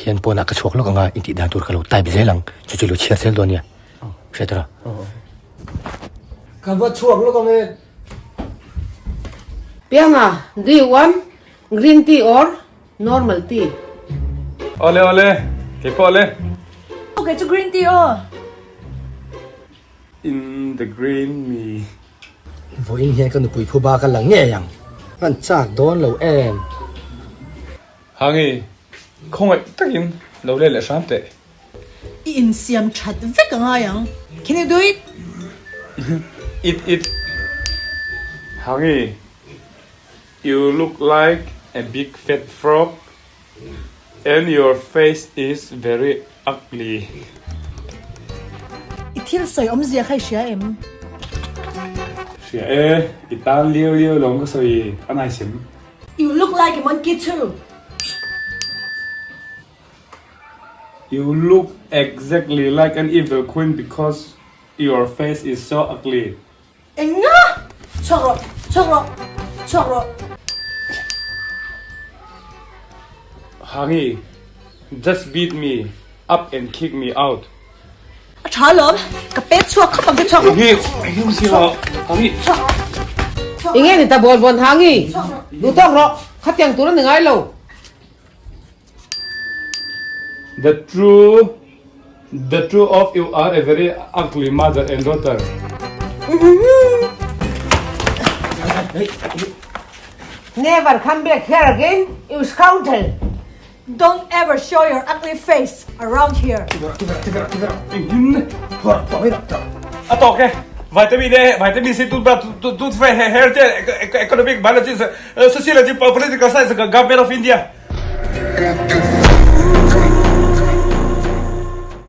hiền po na cái chuộc lúc ngà in thị đàn tuột kalau tai bị dễ lằng chú lu chia sẻ luôn nha sẽ thế cái vật chuộc lúc ngà Pianga, do you want green tea or normal tea? Ole, cái ole. Okay, to green tea oh. In the green me. vô in hiền cái bụi phù ba cái lằng nghe yang ăn chạc đón lâu em Hangi, không ai tất nhiên lâu lên lại sáng tệ. In siam chat vek nga yang. Can you do it? It. Hangi, you look like a big fat frog, and your face is very ugly. Itil soy zia khai shia em. Shia itan liu long cái soi anh ai sim. You look like a monkey too. You look exactly like an evil queen because your face is so ugly. Enga. Choro. Hangi, just beat me up and kick me out. Trả lộn, cái bé chua không bằng cái chua. Hangi, không gì đâu. Hangi. Ingin kita buat hangi. Lutang ro, kat yang turun dengan lo. The two of you are a very ugly mother and daughter. Never come back here again, you scoundrel. Don't ever show your ugly face around here. Okay. Vitamin C tooth hair economic biology sociology political science government of India.